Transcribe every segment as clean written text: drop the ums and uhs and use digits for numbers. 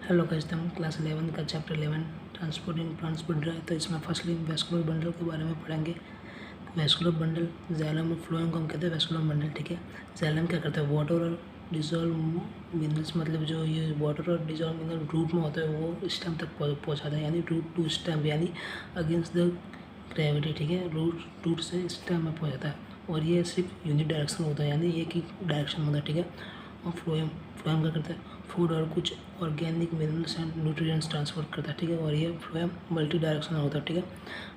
Hello guys, हम class 11 का chapter 11 transport इन transport drive. तो इसमें फर्स्टली वेस्कुलर बंडल के बारे में पढ़ेंगे। वेस्कुलर बंडल जाइलम और फ्लोएम को हम कहते हैं वेस्कुलर बंडल। ठीक है, जाइलम क्या करता है, वाटर और डिजॉल्व मिनरल्स, मतलब जो ये वाटर और डिजॉल्व मिनरल रूट में होता है वो स्टेम तक पहुँचाता है, यानी रूट टू स्टेम, यानी अगेंस्ट द ग्रेविटी। ठीक है, रूट से स्टेम में पहुँचाता है और ये सिर्फ यूनिट डायरेक्शन होता है, यानी एक ही डायरेक्शन होता है। ठीक है, और फ्लोएम क्या करता है, फूड और कुछ organic minerals and nutrients transfer करता है। ठीक है, और ये फ्लोएम मल्टी डायरेक्शनल होता है। ठीक है,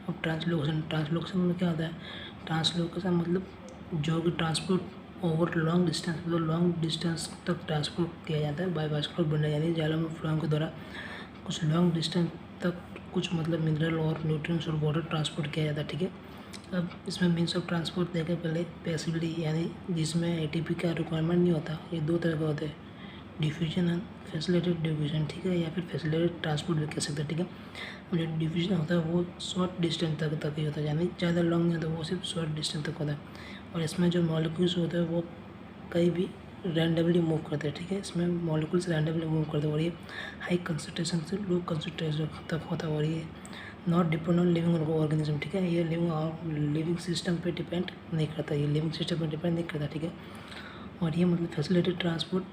अब ट्रांसलोकेशन में क्या होता है, ट्रांसलोकेशन मतलब जो कि ट्रांसपोर्ट ओवर लॉन्ग डिस्टेंस, मतलब लॉन्ग डिस्टेंस तक ट्रांसपोर्ट किया जाता है बाय वेस्कुलर बंडल, यानी जाइलम और फ्लोएम के द्वारा कुछ लॉन्ग डिस्टेंस तक कुछ मतलब मिनरल और न्यूट्रिएंट्स और वाटर ट्रांसपोर्ट किया जाता है। ठीक है, अब इसमें मीन्स ऑफ ट्रांसपोर्ट देखें पहले पैसिवली, यानी जिसमें एटीपी का रिक्वायरमेंट नहीं होता। ये दो तरह के होते हैं, डिफ्यूजन एंड फैसिलिटेटेड डिफ्यूजन। ठीक है, या फिर फैसिलिटेटेड ट्रांसपोर्ट भी कह सकते हैं। ठीक है, जो डिफ्यूजन होता है वो शॉर्ट डिस्टेंस तक ही होता है, यानी ज़्यादा लॉन्ग नहीं होता, वो सिर्फ शॉर्ट डिस्टेंस तक होता है। और इसमें जो मॉलिक्यूल्स होते हैं वो कहीं भी रैंडमली मूव करते हैं। ठीक है, इसमें मॉलिक्यूल्स रैंडमली मूव करते हैं और ये हाई कंसनट्रेशन से लो कंसनट्रेशन तक होता है और ये not depend on living organism. ठीक है, ये लिविंग सिस्टम पे डिपेंड नहीं करता, ये लिविंग सिस्टम पे डिपेंड नहीं करता। ठीक है, और ये मतलब फैसिलिटेटेड ट्रांसपोर्ट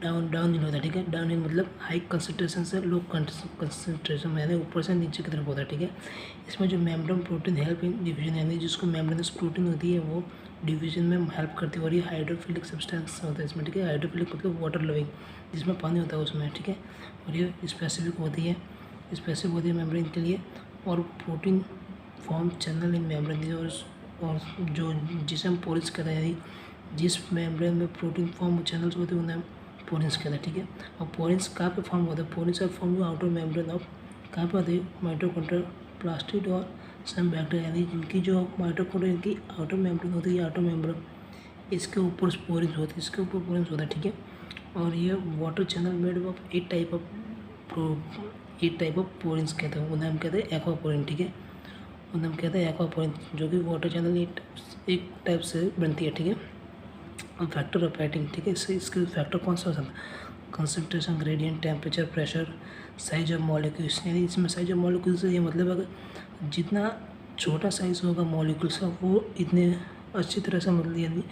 डाउन हिल होता है। ठीक है, डाउन हिल मतलब हाई कंसनट्रेशन से लो कंसनट्रेशन में, यानी ऊपर से नीचे की तरफ होता है। ठीक है, इसमें जो membrane protein help in division, यानी जिसको मेम्ब्रेनस प्रोटीन होती है वो डिवीजन में हेल्प करती है और ये हाइड्रोफिलिक सब्सटेंस होता है इसमें। ठीक है, हाइड्रोफिलिक मतलब वाटर लविंग, जिसमें पानी होता है उसमें। ठीक है, और ये स्पेसिफिक होती है मेम्ब्रेन के लिए, और protein form channel in membrane, और जो जिसे हम पोरिस कहते हैं, यानी जिस मेम्ब्रेन में प्रोटीन फॉर्म चैनल्स होते हैं उन्हें पोरिन्स कहते हैं। ठीक है, और पोरिन्स कहाँ पे फॉर्म होता है, porins are form outer membrane of, कहाँ पे होते हैं, माइटोकॉन्ड्रियल, प्लास्टिड और सम बैक्टीरिया, यानी जिनकी जो माइटोकॉन्ड्रिया की आउटर मेम्ब्रेन होती है, आउटर मेम्ब्रेन इसके ऊपर पोरिन्स होते हैं, इसके ऊपर पोरिन्स होता है। ठीक है, और ये water channel made of eight type of porins कहते हैं, उन्हें हम कहते हैं एक्वापोरिन। ठीक है, उन्हें हम कहते हैं एक्वापोरिन, जो कि वाटर चैनल एक टाइप से बनती है। ठीक है, और फैक्टर ऑफ राइटिंग। ठीक है, इसके फैक्टर कौन सा हो सकता है, concentration, gradient, temperature, pressure, size of molecules, यानी इसमें साइज ऑफ मॉलिक्यूल्स से ये मतलब अगर जितना छोटा साइज होगा मॉलिक्यूल्स का वो इतने अच्छी तरह से, मतलब यानी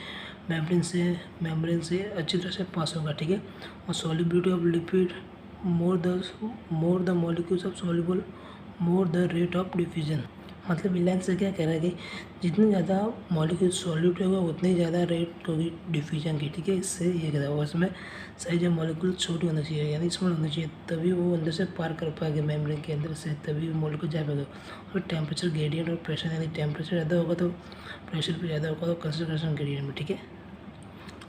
मेम्ब्रेन से अच्छी तरह से पास होगा। ठीक है, और solubility of lipid more the molecules of soluble more the rate of diffusion, मतलब लाइन से क्या कह रहा है कि जितने ज़्यादा मॉलिक्यूल सॉल्यूट होगा उतनी ज़्यादा रेट होगी डिफ्यूजन की। ठीक है, इससे ये कहता है, और इसमें साइज ऑफ मॉलिक्यूल छोटी होनी चाहिए, यानी स्मॉल होनी चाहिए, तभी वो अंदर से पार कर पाएगा मेम्ब्रेन के अंदर से, तभी मॉलिक्यूल जा पाएगा। और टेम्परेचर ग्रेडियंट और प्रेशर, यानी टेम्परेचर ज़्यादा होगा तो प्रेशर भी ज़्यादा होगा, तो कंसंट्रेशन ग्रेडियंट में। ठीक है,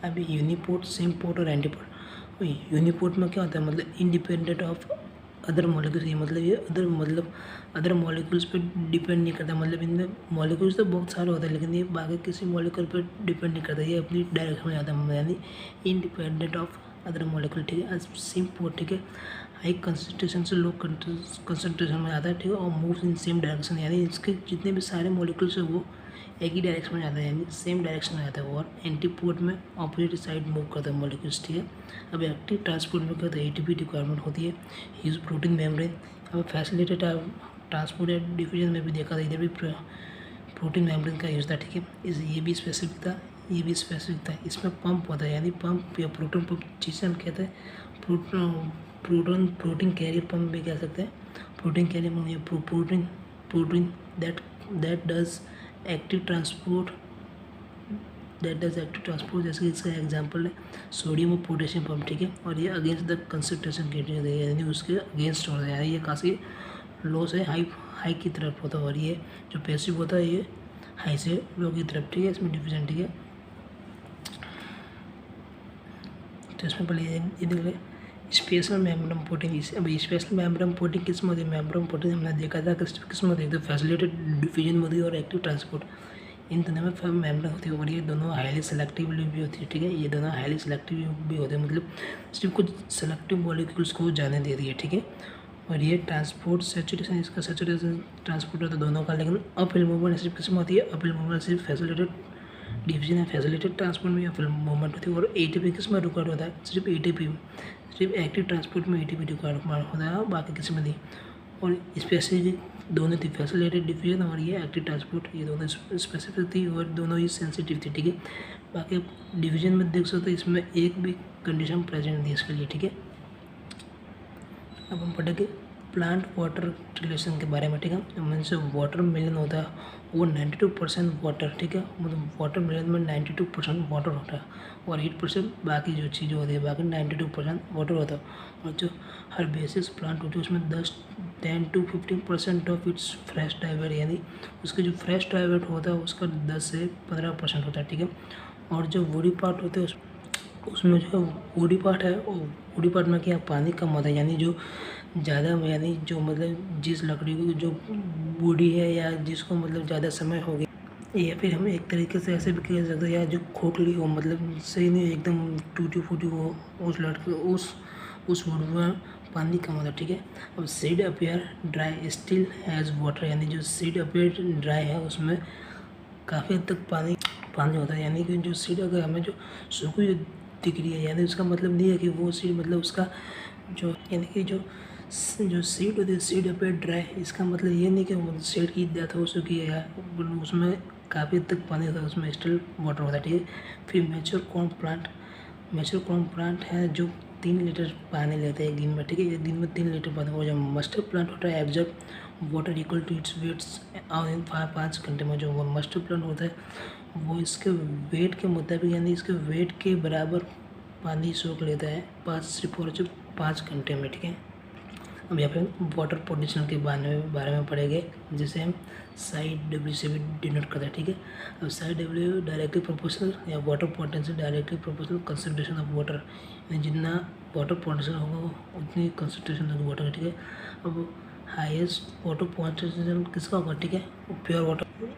अभी यूनिपोर्ट, सेम पोर्ट और एंटीपोर्ट। यूनिपोर्ट में क्या होता है, मतलब इंडिपेंडेंट ऑफ अदर मॉलिक्यूल्स, ये मतलब ये अदर मॉलिक्यूल्स पे डिपेंड नहीं करता, मतलब इनमें मॉलिक्यूल्स तो बहुत सारे होते हैं लेकिन ये बाकी किसी मॉलिक्यूल पे डिपेंड नहीं करता, ये अपनी डायरेक्शन में जाता है, यानी इंडिपेंडेंट ऑफ अदर मॉलिक्यूल। ठीक है, सेम पोर्ट। ठीक है, हाई कंसनट्रेशन से लो कंसनट्रेशन में आता है। ठीक है, और मूव इन सेम डायरेक्शन, यानी इसके जितने भी सारे मॉलिक्यूल्स हैं वो एक ही डायरेक्शन में जाता है, यानी सेम डायरेक्शन में जाता है, और एंटीपोर्ट में ऑपोजिट साइड मूव करता है मॉलिक्यूल्स। ठीक है, अब एक्टिव ट्रांसपोर्ट में क्या होता है, एटीपी रिक्वायरमेंट होती है, यूज प्रोटीन मेम्ब्रेन। अब फैसिलिटेड ट्रांसपोर्ट या डिफ्यूजन में भी देखा था, इधर भी प्रोटीन मेम्ब्रेन का यूज था। ठीक है, ये भी स्पेसिफिक था, ये भी स्पेसिफिक था। इसमें पंप होता है, यानी पंप या प्रोटोन पंप जिसे हम कहते हैं प्रोटीन कैरियर पंप भी कह सकते हैं। Protein carrier pump, protein that does active transport, जैसे कि इसका एग्जांपल है सोडियम और पोटेशियम पंप। ठीक है, और ये अगेंस्ट द कंसंट्रेशन ग्रेडियंट, यानी उसके अगेंस्ट होता है, यानी ये काफ़ी लो से हाई की तरफ होता है, और ये जो पैसिव होता है ये हाई से लो की तरफ। ठीक है, इसमें डिफिजन। ठीक है, तो इसमें पहले ये देख ले स्पेशल मेम्ब्रेन प्रोटीन। अब स्पेशल मेम्ब्रेन प्रोटीन किस में होती है, मेम्ब्रेन प्रोटीन हमने देखा था किस में होती है, तो फैसिलिटेड डिफ्यूजन में होती है और एक्टिव ट्रांसपोर्ट, इन दोनों में मेम्ब्रेन होती है, और ये दोनों हाईली सेलेक्टिव भी होती है। ठीक है, ये दोनों हाईली सेलेक्टिव भी होते हैं, मतलब सिर्फ कुछ सेलेक्टिव मॉलिक्यूल्स को जाने दे रही है। ठीक है, और ये ट्रांसपोर्ट सैचुरेशन, इसका सैचुरेशन ट्रांसपोर्ट होता है दोनों का, लेकिन अपहिल मूवमेंट सिर्फ किस में होती है, अपहिल मूवमेंट सिर्फ फैसिलिटेड डिवीजन है फैसिलिटेड ट्रांसपोर्ट में या फिर मूवमेंट होती है। और एटीपी किस में रिकॉर्ड होता है, सिर्फ एटीपी में, सिर्फ एक्टिव ट्रांसपोर्ट में एटीपी रिकॉर्ड होता है, बाकी किसी में नहीं। और स्पेसिफिक दोनों थी, फैसिलिटेड डिवीजन और ये एक्टिव ट्रांसपोर्ट, ये दोनों स्पेसिफिक थी और दोनों ही सेंसिटिव थी, ठीक है। बाकी डिवीजन में देख सकते हो इसमें एक भी कंडीशन प्रेजेंट थी इसके लिए, ठीक है। अब हम पढ़ेंगे प्लांट वाटर रिलेशन के बारे में, ठीक है। मीन्स वाटर मिलन होता है वो 92% वाटर, ठीक है, मतलब वाटर मिलन में 92% वाटर होता है और 8% बाकी जो चीज़ें होती है, बाकी 92% वाटर होता है। और जो हर बेसिस प्लांट होती है उसमें 10 to 15% ऑफ इट्स फ्रेश डाइवेट, यानी उसके जो फ्रेश डाइवेट होता है उसका 10 से 15% होता है, ठीक है। और जो वुडी पार्ट होते हैं उसमें जो वुडी पार्ट है, वुडी पार्ट में क्या पानी कम होता है, यानी जो ज़्यादा, यानी जो मतलब जिस लकड़ी की जो बूढ़ी है या जिसको मतलब ज़्यादा समय हो गया, या फिर हम एक तरीके से ऐसे भी कह सकते हैं, या जो खोखली हो, मतलब सही नहीं एकदम टूटी फूटी हो, उस लड़के उस वुड में पानी कम होता है, ठीक है। अब seed appear dry still has water, यानी जो सीड अपेयर ड्राई है उसमें काफ़ी हद तक पानी होता है, यानी कि जो सीड अगर हमें जो सूखी दिख रही है, यानी उसका मतलब नहीं है कि वो सीड मतलब उसका जो, यानी कि जो सीड होती है सीड अपेयर ड्राई, इसका मतलब ये नहीं कि वो सीड की डेथ हो चुकी है या उसमें काफ़ी हद तक पानी होता है, उसमें स्टिल वाटर होता है, ठीक है। फिर मैच्योर कॉर्न प्लांट है जो 3 लीटर पानी लेते हैं एक दिन में, ठीक है, एक दिन में 3 लीटर पानी। और जो मस्टर प्लांट होता है absorb water equal to its weights in 5 घंटे में। जो मस्टर प्लांट होता है वो इसके वेट के मुताबिक, यानी इसके वेट के बराबर पानी सोख लेता है 5 घंटे में, ठीक है। अब यहाँ पे वाटर पोटेंशियल के बारे में पढ़ेंगे, जिसे हम साइड डब्ल्यू से भी डिनोट करते हैं, ठीक है। अब साइड डब्ल्यू डायरेक्टली प्रोपोर्शनल या water potential directly proportional concentration of water, यानी जितना वाटर पोटेंशियल होगा उतनी कंसंट्रेशन ऑफ वाटर, ठीक है। अब हाईएस्ट वाटर पोटेंशियल किसका होगा, ठीक है, प्योर वाटर,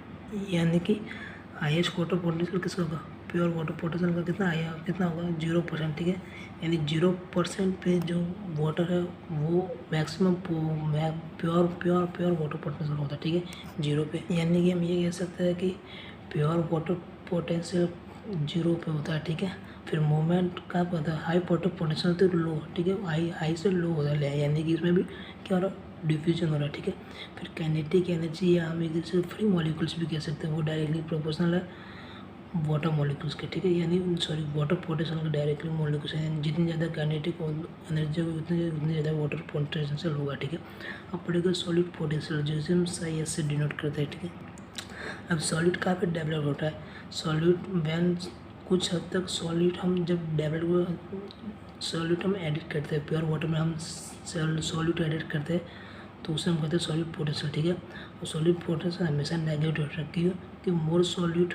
यानी कि हाईएस्ट वाटर पोटेंशियल किसका होगा, प्योर वाटर पोटेंशियल का कितना होगा 0%, ठीक है। यानी 0% पे जो वाटर है वो मैक्सिमम प्योर वाटर पोटेंशियल होता है, ठीक है, 0 पे। यानी कि हम ये कह सकते हैं कि प्योर वाटर पोटेंशियल 0 पे होता है, ठीक है। फिर मूवमेंट का होता है हाई वाटर पोटेंशियल तो लो, ठीक है, हाई से लो होता है, यानी कि इसमें भी क्या हो रहा है, डिफ्यूजन हो रहा है, ठीक है। फिर काइनेटिक एनर्जी या हम एक दूसरे से फ्री मॉलिक्यूल्स भी कह सकते हैं, वो डायरेक्टली प्रोपोर्शनल है वाटर मॉलिक्यूल्स के, ठीक है, यानी वाटर पोटेंशियल के डायरेक्टली मॉलिक्यूल्स हैं, जितनी ज़्यादा काइनेटिक एनर्जी होगी उतनी ज़्यादा वाटर पोटेंशियल होगा, ठीक है। अब पड़ेगा सॉलिड पोटेंशियल, जिसे हम SI से डिनोट करते हैं, ठीक है। अब सॉलिड काफ़ी डेवलप होता है, सॉलिड वैन कुछ हद तक सॉलिड हम जब डेवलप सॉलिड हम एडिट करते हैं, प्योर वाटर में हम सॉलिड एडिट करते हैं तो उसे हम कहते हैं सॉलिड पोटेंशियल, ठीक है। और सॉलिड पोटेंशियल हमेशा नेगेटिव रखी है कि मोर सॉलिड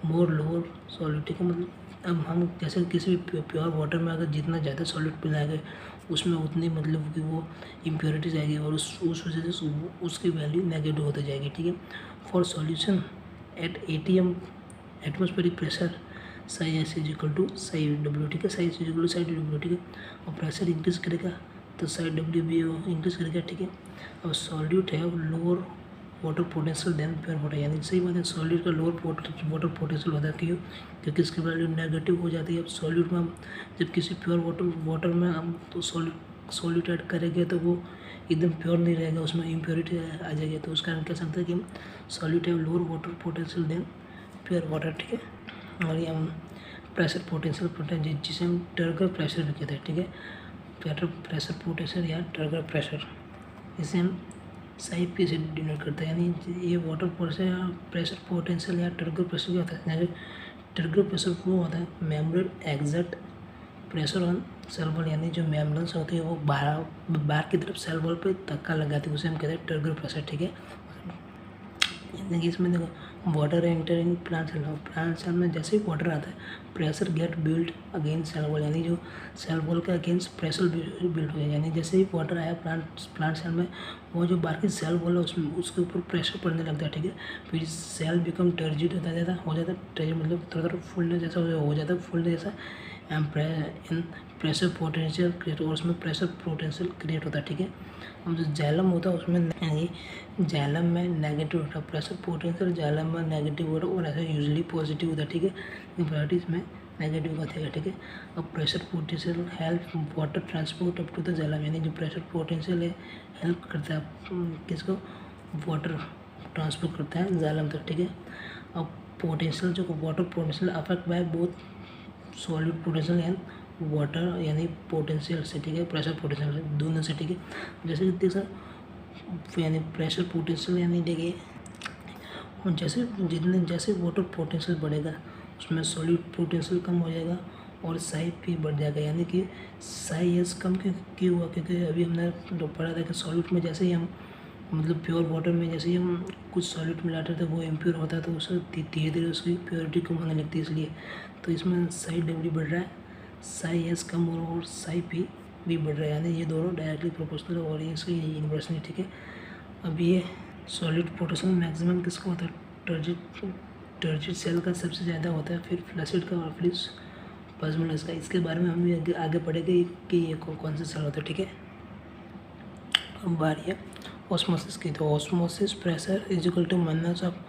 मोर लोअर सॉलिड, ठीक है। मतलब अब हम जैसे किसी भी प्योर वाटर में अगर जितना ज़्यादा सॉलिड पिलाएंगे उसमें उतनी मतलब कि वो इम्प्योरिटीज आएगी और उस वजह से उसकी वैल्यू नेगेटिव होती जाएगी, ठीक है। For solution at ATM atmospheric pressure psi S is equal to psi W, ठीक है, psi S is equal to psi W, ठीक है। और प्रेशर इंक्रीज करेगा तो साई डब्ल्यू भी इंक्रीज करेगा, ठीक है। अब सॉल्यूट है lower water potential than pure water, यानी सही बात है, सॉलिड का लोअर वाटर पोटेंशियल होता है, क्यों, क्योंकि इसकी वैल्यू नेगेटिव हो जाती है। अब सॉलिड में हम जब किसी प्योर वाटर में हम तो सॉलिड ऐड करेंगे तो वो एकदम प्योर नहीं रहेगा, उसमें इम्प्योरिटी आ जाएगी, तो उस कारण कह सकते हैं कि हम सॉलिड है lower water potential than pure water, ठीक है। और ये हम प्रेशर पोटेंशियल जिसे हम टर्गर प्रेशर भी कहते हैं, ठीक है, प्रेशर पोटेंशियल या टर्गर प्रेशर, इसे हम साई पी से डिनोट करता है, यानी ये वाटर प्रेशर पोटेंशियल या टर्गर प्रेशर क्या होता है, टर्गर प्रेशर वो होता है membrane exert pressure on sale wall, यानी जो मेम्ब्रेन्स होती है वो बाहर की तरफ सेल वॉल पे धक्का लगाती है, उसे हम कहते हैं टर्गर प्रेशर, ठीक है। यानी कि इसमें देखो water enter in plant cell में जैसे ही वाटर आता है pressure get build against cell wall, यानी जो सेल वॉल के अगेंस्ट प्रेशर बिल्ड हो गया, यानी जैसे ही वाटर आया प्लांट सेल में वो जो बाकी सेल वॉल है उसमें उसके ऊपर प्रेशर पड़ने लगता है, ठीक है। फिर सेल बिकम टर्जिड हो जाता है टर्जिड मतलब थोड़ा फुलनेस जैसा हो जाता है फुलनेस जैसा, एंड प्रेशर पोटेंशियल क्रिएट और उसमें प्रेशर पोटेंशियल क्रिएट होता है, ठीक है। अब जो जाइलम होता है उसमें जाइलम में नेगेटिव होता है, प्रेशर पोटेंशियल जाइलम में नेगेटिव होता है और ऐसा यूजली पॉजिटिव होता है, ठीक है, लेकिन प्रैक्टिस में नेगेटिव का थे, ठीक है। अब pressure potential help water transport up to the xylem, यानी जो प्रेशर पोटेंशियल है हेल्प करता है किसको, वाटर ट्रांसपोर्ट करता है जाइलम तक, ठीक है। अब पोटेंशियल जो water potential affect by both solid potential and water यानी पोटेंशियल से, ठीक है, प्रेशर पोटेंशियल दोनों से, ठीक है। जैसे कि सर यानी प्रेशर पोटेंशियल यानी देखिए जैसे वाटर पोटेंशियल बढ़ेगा उसमें सॉलिड पोटेंशियल कम हो जाएगा और साई भी बढ़ जाएगा, यानी कि साई एस कम क्यों हुआ, क्योंकि अभी हमने पढ़ा था कि सॉलिड में जैसे ही हम मतलब प्योर वाटर में जैसे ही हम कुछ सॉलिड मिलाते थे वो इम्प्योर होता है तो उससे धीरे धीरे उसकी प्योरिटी कम होने लगती है, इसलिए तो इसमें साई डब्ल्यू बढ़ रहा है, साई एस कम हो रहा है और साई पी भी बढ़ रहा है, यानी ये दोनों डायरेक्टली प्रोपोर्शनल और ये इसकी इन्वर्सली, ठीक है। अब ये सॉलिड पोटेंशियल मैक्सिमम किसका होता है, टर्जिड सेल का सबसे ज़्यादा होता है, फिर फ्लैसिड का और फिर प्लाज्मोलाइज का। इसके बारे में हम भी आगे पढ़ेंगे कि ये कौन से सेल होता है, ठीक है। अब बारी है ऑस्मोसिस की, तो osmosis pressure is equal to minus of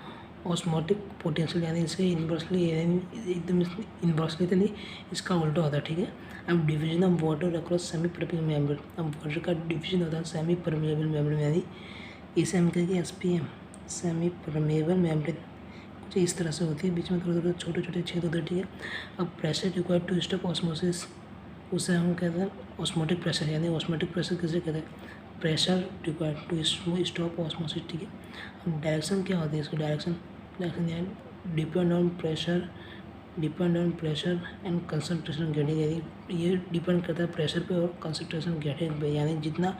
osmotic potential, यानी इसके इन्वर्सली एकदम इन्वर्सली तो नहीं, इसका उल्टा होता है, ठीक है। अब division of water across semi permeable membrane, अब वाटर का डिवीजन होता है सेमी परमेबल मेम्ब्रेन, यानी इसे हम कहेंगे एसपीएम सेमी परमेबल मेम्ब्रेन, कुछ इस तरह से होती है, बीच में थोड़े थोड़े छोटे छोटे छेद होते हैं, ठीक है। अब pressure required to stop osmosis उसे हम कहते हैं ऑस्मोटिक प्रेशर, यानी ऑस्मोटिक प्रेशर किसे कहते हैं, pressure required to stop osmosis, ठीक है। अब डायरेक्शन क्या होती है इसकी, डायरेक्शन यानी depend on pressure and concentration grading, यानी ये डिपेंड करता है प्रेशर पे और कंसनट्रेशन ग्रेडिंग पे, यानी जितना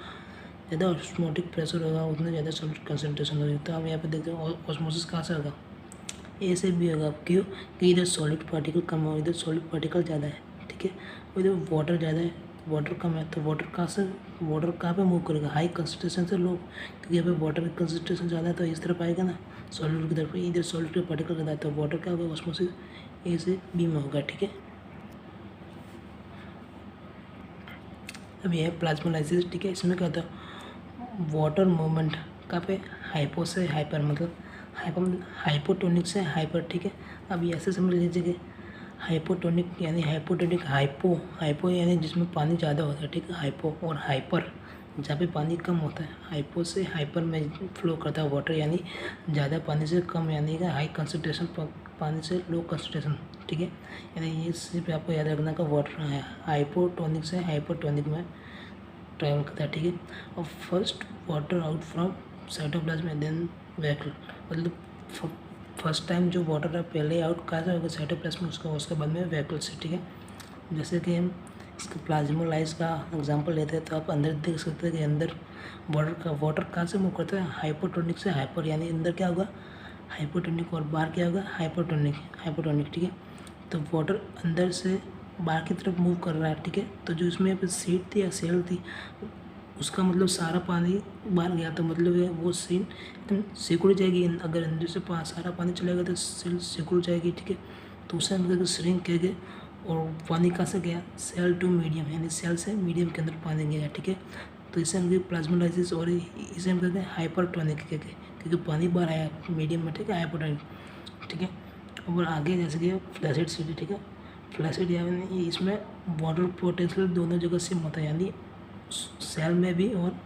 ज़्यादा ऑस्मोटिक प्रेशर होगा उतना ज़्यादा कंसनट्रेशन होगी। तो हम यहाँ पे देखते हैं ऑस्मोसिस कहाँ से होगा, ए से भी होगा, क्यों कि इधर सॉलिड पार्टिकल कम हो, इधर सॉलिड पार्टिकल ज़्यादा है, ठीक है, इधर वाटर ज़्यादा है, वाटर कम है, तो वाटर कहाँ पे मूव करेगा, हाई कंसनट्रेशन से लो, क्योंकि यहाँ पे वाटर की कंसनट्रेशन ज़्यादा है तो इस तरफ आएगा ना सॉलिड की तरफ, इधर सॉलिड के पार्टिकल ज़्यादा है तो वाटर क्या होगा, ऑस्मोसिस ए से बी में होगा, ठीक है। अब यह है प्लाज्मोलाइसिस, ठीक है, इसमें क्या होता है वाटर मूवमेंट कहाँ पे, हाइपो से हाइपर, मतलब हाइपोटोनिक से हाइपर, ठीक है। अब ये ऐसे समझ लीजिए कि हाइपोटोनिक यानी हाइपो यानी जिसमें पानी ज़्यादा होता है, ठीक है, हाइपो, और हाइपर जहाँ पे पानी कम होता है, हाइपो से हाइपर में फ्लो करता है वाटर, यानी ज़्यादा पानी से कम, यानी कि हाई कंसनट्रेशन पानी से लो कंसनट्रेशन, ठीक है, यानी ये सिर्फ आपको याद रखना का वाटर है हाइपोटोनिक से हाइपोटोनिक में ट्रैवल करता है, ठीक है। और first water out from cytoplasm and then vacuole, मतलब फर्स्ट टाइम जो वाटर है पहले आउट कहाँ से होगा, साइटोप्लाज्म उसके बाद में वैक्यूल से, ठीक है। जैसे कि हम इसका प्लाज्मोलाइज का एग्जांपल लेते हैं तो आप अंदर देख सकते हैं कि अंदर वाटर कहाँ से मूव करता है, हाइपोटोनिक से हाइपर, यानी अंदर क्या होगा हाइपोटोनिक और बाहर क्या होगा हाइपोटोनिक, ठीक है। तो वाटर अंदर से बाहर की तरफ मूव कर रहा है, ठीक है। तो जो इसमें सीट थी या सेल थी उसका मतलब सारा पानी बाहर गया तो मतलब वो सील एकदम सिकुड़ जाएगी, अगर अंदर से सारा पानी चलेगा तो सेल सिकुड़ जाएगी, ठीक है। तो उसे हम कहते श्रिंक कहेंगे, और पानी कहाँ से गया, सेल टू मीडियम, यानी सेल से मीडियम के अंदर पानी गया, ठीक है। तो इसे हम प्लाज्मोलाइसिस, और इसे हम कहते हैं हाइपरटोनिक कहते हैं, क्योंकि पानी बाहर आया मीडियम में, ठीक है, हाइपरटोनिक, ठीक है। और आगे जैसे कि फ्लैसिड सिटी, ठीक है, फ्लैसिड यानी इसमें वाटर पोटेंशियल दोनों जगह सेम होता है, यानी सेल में भी और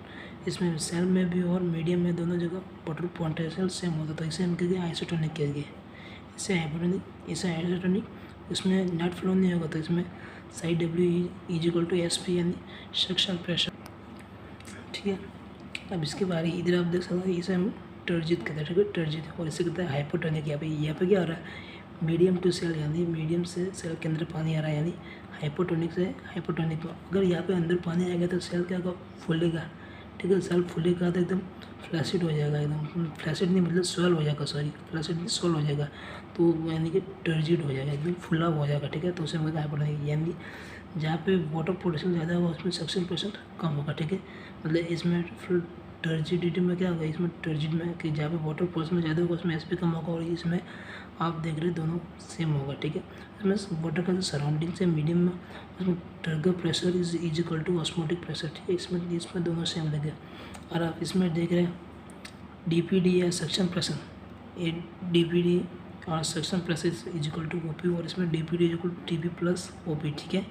इसमें सेल में भी और मीडियम में दोनों जगह वाटर पोटेंशियल सेम होता है, तो इसे हम कहते हैं आइसोटोनिक कहेंगे, इसे हाइपरटोनिक, इसे आइसोटोनिक। इसमें नेट फ्लो नहीं होगा तो इसमें psi W is equal to S P, यानी सक्शन प्रेशर, ठीक है। अब इसके बारे इधर आप देख सकते हैं, इसे हम टर्जित कहते हैं, ठीक है, टर्जित, और इसे कहते हैं हाइपोटोनिक। यहाँ पे क्या हो रहा है, मीडियम टू सेल, यानी मीडियम से सेल के अंदर पानी आ रहा है, यानी हाइपोटोनिक से हाइपोटोनिक में। अगर यहाँ पे अंदर पानी आएगा तो सेल क्या होगा, फूलेगा, ठीक है, सेल फूलेगा तो एकदम फ्लैसिड हो जाएगा, एकदम फ्लैसिड नहीं मतलब सोल हो जाएगा, सॉरी फ्लैसिड नहीं सोल हो जाएगा, तो यानी कि टर्जिड हो जाएगा, एकदम फुला हो जाएगा, ठीक है। तो उसे मतलब हाइपोटोनिक, यानी जहाँ पे वाटर पोटेंशियल ज़्यादा होगा उसमें सक्शन % कम होगा, ठीक है, मतलब इसमें टर्जिडिटी में क्या होगा, इसमें टर्जिड में कि जहाँ पे वाटर परसेंट ज़्यादा होगा उसमें एसपी कम होगा, और इसमें आप देख रहे दोनों सेम होगा, ठीक है। इसमें वाटर का जो सराउंडिंग से मीडियम में उसमें turgor pressure is equal to osmotic pressure, ठीक है। इसमें दोनों सेम लगे। और आप इसमें देख रहे हैं डीपीडी या सक्शन प्रेशर, ये डीपीडी और suction pressure is equal to OP, और इसमें DPD is equal to TP plus OP, ठीक है।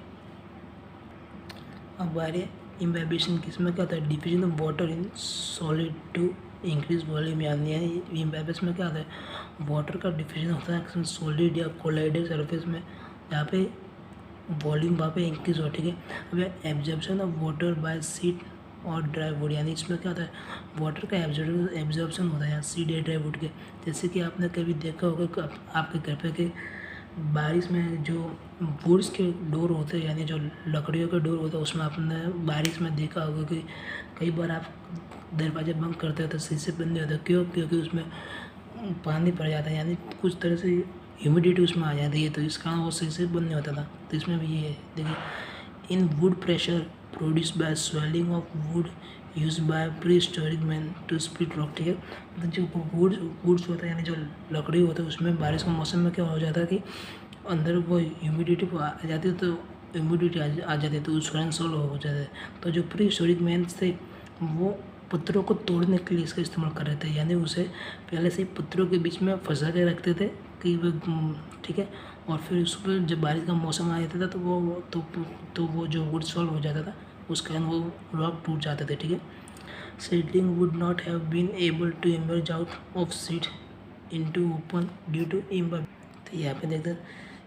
अब बारे इम्बाइबेशन किसमें क्या होता है, diffusion of water in solid to increase volume, यानी इम्बाइबेशन में क्या होता है, वाटर का डिफ्यूजन होता है सॉलिड या कोलाइडल सरफेस में, जहाँ पे वॉल्यूम वहाँ पे इंक्रीज हो, ठीक है। अब absorption of water bye seed और ड्राई वुड, यानी इसमें क्या होता है, वाटर का एब्जॉर्प्शन होता है यहाँ सीड या ड्राई वुड के। जैसे कि आपने कभी देखा होगा कि आपके घर पे के बारिश में जो वुड्स के डोर होते हैं, यानी जो लकड़ियों के डोर होते हैं, उसमें आपने बारिश में देखा होगा कि कई बार आप दरवाजे बंद करते हैं तो शीशे बंद नहीं होते, क्यों, क्योंकि उसमें पानी पड़ जाता है, यानी कुछ तरह से ह्यूमिडिटी उसमें आ जाती है, तो इस कारण वो शीशे बंद नहीं होता था। तो इसमें भी ये है, देखिए in wood pressure produce by swelling of wood use by prehistoric man to split rock, ठीक है। तो जो वुड्स होता है, यानी जो लकड़ी होता है, उसमें बारिश के मौसम में क्या हो जाता है कि अंदर वो ह्यूमिडिटी आ जाती है, तो ह्यूमिडिटी आ जाती है, तो उस कारण सोल्व हो जाता है। तो जो प्री स्टोरिक मैन थे वो पत्थरों को तोड़ने के लिए इसका इस्तेमाल कर रहे थे, यानी उसे पहले से ही पत्थरों के बीच में फंसा के रखते थे कि वो, ठीक है। और फिर उस पर जब बारिश का मौसम आ जाता था तो वो जो वुड सॉल्व हो जाता था, उस कारण वो रॉक टूट जाते थे, ठीक है। Seedling would not have been able to emerge out of seed into open due to imbibe. तो यहाँ पे देखते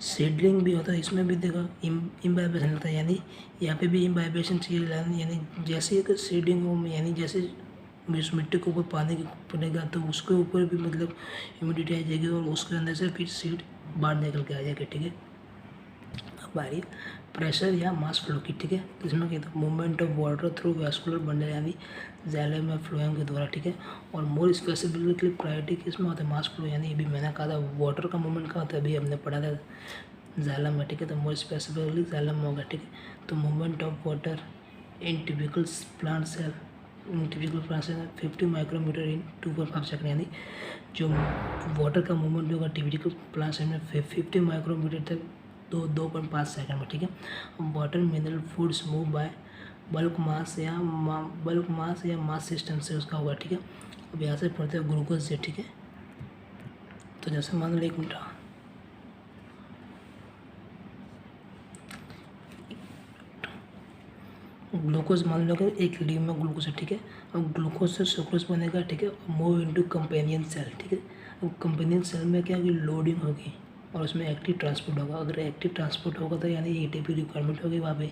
सीडलिंग भी होता है, इसमें भी देखो इम्बाइबेशन होता है, यानी यहाँ पे भी इम्बाइबेशन चाहिए, यानी जैसे एक सीडिंग हो, यानी जैसे उस मिट्टी के ऊपर पानी पड़ेगा तो उसके ऊपर भी मतलब ह्यूमिडिटी आ जाएगी, और उसके अंदर से फिर सीड बाहर निकल के आ जाएगी, ठीक है। अब आ रही है प्रेशर या मास फ्लो की, ठीक है। तो इसमें कहते हैं movement of water through vascular bundle, यानी जाइलम या फ्लोएम के द्वारा, ठीक है। और मोर स्पेसिफिकली प्रायोरिटी किसमें होता है, मास फ्लो, यानी ये भी मैंने कहा था वाटर का मूवमेंट का होता है, अभी हमने पढ़ा था जाइलम में, ठीक है। तो मोर स्पेसिफिकली जाइलम में होगा, ठीक है। तो movement of water in typical plant cell 50 micrometre in 2.5 second, यानी जो वाटर का मूवमेंट होगा टिपिकल प्लांट सेल में 50 माइक्रोमीटर तक 2.5 सेकंड में, ठीक है। Water mineral foods move by bulk mass या मास सिस्टम से उसका होगा, ठीक है। अब यहाँ से पढ़ते हैं ग्लूकोज से, ठीक है। तो जैसे मान लो 1 मिनट, ग्लूकोज मान लो कि एक लीव में ग्लूकोज है, ठीक है। अब ग्लूकोज से सुक्रोज बनेगा, ठीक है, मूव इनटू कंपेनियन सेल, ठीक है। अब कंपेनियन सेल में क्या होगी, लोडिंग होगी और उसमें एक्टिव ट्रांसपोर्ट होगा। अगर एक्टिव ट्रांसपोर्ट होगा तो यानी एटीपी रिक्वायरमेंट होगी वहाँ पे,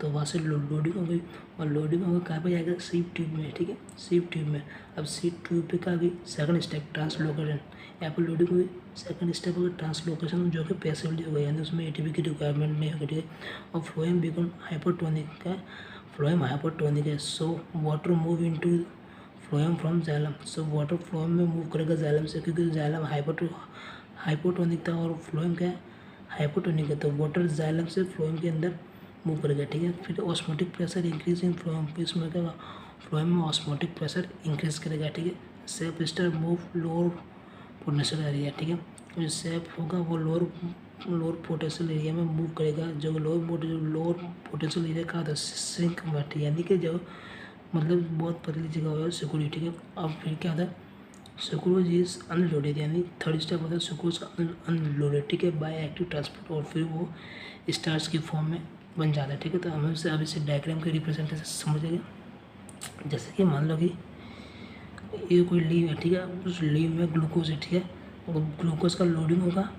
तो वहाँ से लोडिंग हो गई, और लोडिंग होगा कहाँ पे जाएगा, सीप ट्यूब में, ठीक है, सीप ट्यूब में। अब सीप ट्यूब पे क्या गई, सेकंड स्टेप ट्रांसलोकेशन, यहाँ पर लोडिंग हुई, सेकंड स्टेप होगा ट्रांसलोकेशन, जो कि पैसिवली होगा, यानी उसमें एटीपी की रिक्वायरमेंट नहीं होगी, ठीक है। और फ्लोएम बिकम हाइपोटोनिक का, फ्लोएम हाइपोटोनिक है, so water move into phloem from xylem, so water phloem में मूव करेगा जाइलम से, क्योंकि जाइलम हाइपोटोनिक था और फ्लोएम क्या है, हाइपोटोनिक है, तो वाटर जाइलम से फ्लोएम के अंदर मूव करेगा, ठीक है। फिर osmotic pressure increase in phloem, इसमें क्या फ्लोएम में ऑस्मोटिक प्रेशर इंक्रीज करेगा, ठीक है। सेफ स्टर मूव लोअर पोटेंशियल एरिया, ठीक है। जो सेफ होगा वो लोअर पोटेंशियल एरिया में मूव करेगा, जो लोअर पोटेंशियल एरिया का सिंक मट, यानी कि जो मतलब बहुत पतली जगह हो सिक्योरिटी, ठीक है। अब फिर क्या होता है, सुक्रोज इज अनलोडेड, यानी थर्ड स्टेप होता है सुक्रोज अनलोडेड, ठीक है, बाय एक्टिव ट्रांसपोर्ट, और फिर वो स्टार्च की फॉर्म में बन जाता है, ठीक है। तो हमें उसे अब इसे डायग्राम के रिप्रेजेंटेशन समझेंगे। जैसे कि मान लो कि ये कोई लीव है, ठीक है, उस लीव में ग्लूकोज है, ठीक है, और ग्लूकोज का लोडिंग होगा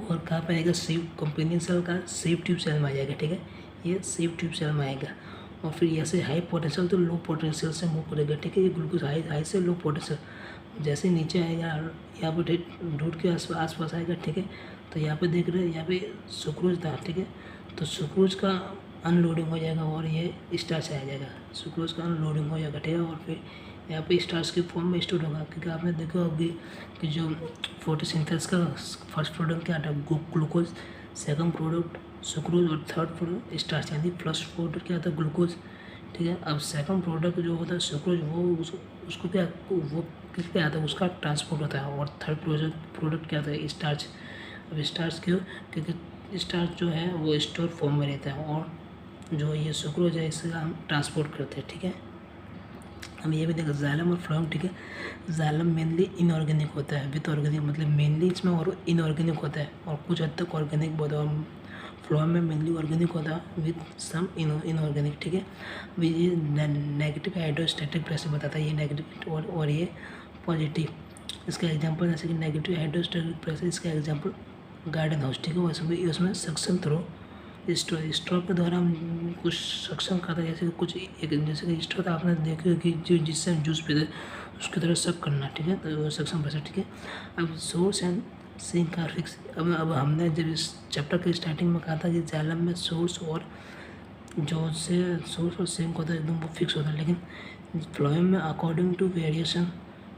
और कहाँ पे आएगा, सेफ कंपेनियन सेल का सेफ ट्यूब सेल में आ जाएगा, ठीक है, ये सेफ ट्यूब सेल में आएगा। और फिर ऐसे हाई पोटेंशियल तो लो पोटेंशियल से मूव करेगा, ठीक है। ये ग्लूकोज हाई से लो पोटेंशियल, जैसे नीचे आएगा यहाँ पर डूट के आसपास आएगा, ठीक है। तो यहाँ पे देख रहे हैं, यहाँ पे सुक्रोज था, ठीक है, तो सुक्रोज का अनलोडिंग हो जाएगा और ये स्टार्च आ जाएगा, सुक्रोज का अनलोडिंग हो जाएगा, ठीक है। और फिर यहाँ पे स्टार्च के फॉर्म में स्टोर होगा, क्योंकि आपने देखा होगी कि जो फोटोसिंथेसिस का फर्स्ट प्रोडक्ट क्या आता है, ग्लूकोज, सेकंड प्रोडक्ट सुक्रोज और थर्ड प्रोडक्ट स्टार्च, यानी फर्स्ट प्रोडक्ट क्या आता है ग्लूकोज, ठीक है। अब सेकंड प्रोडक्ट जो होता है सुक्रोज, वो उसको क्या, वो किस पे आता है, उसका ट्रांसपोर्ट होता है। और थर्ड प्रोडक्ट क्या होता है, स्टार्च। अब स्टार्च क्यों, क्योंकि स्टार्च जो है वो स्टोर फॉर्म में रहता है और जो ये सुक्रोज है इससे हम ट्रांसपोर्ट करते हैं, ठीक है। हम ये भी देखो जाइलम और फ्लोएम, ठीक है। जाइलम मेनली इनऑर्गेनिक होता है, विथ ऑर्गेनिक मतलब मेनली इसमें और इनऑर्गेनिक होता है और कुछ हद तक ऑर्गेनिक होता है। और फ्लोएम में मेनली ऑर्गेनिक होता है विथ सम इनऑर्गेनिक, ठीक है। अभी ये नेगेटिव हाइड्रोस्टैटिक प्रेशर बताता है, ये नेगेटिव और ये पॉजिटिव। इसका एग्जांपल जैसे कि नेगेटिव हाइड्रोस्टैटिक प्रेशर, इसका एग्जांपल गार्डन हाउस, ठीक है। उसमें सक्शन थ्रो स्ट्रो के द्वारा हम कुछ सक्शन करते हैं, जैसे कि कुछ एक जैसे कि स्ट्रो तो आपने देखा कि जो जिससे हम जूस पीते उसकी तरह सक करना, ठीक है। तो सक्शन प्रेशर, ठीक है। अब source and sink are fix. अब हमने जब इस चैप्टर के स्टार्टिंग में कहा था कि जाइलम में सोर्स और जो से सोर्स और सिंक होता है एकदम वो फिक्स होता है, लेकिन फ्लोएम में अकॉर्डिंग टू वेरिएशन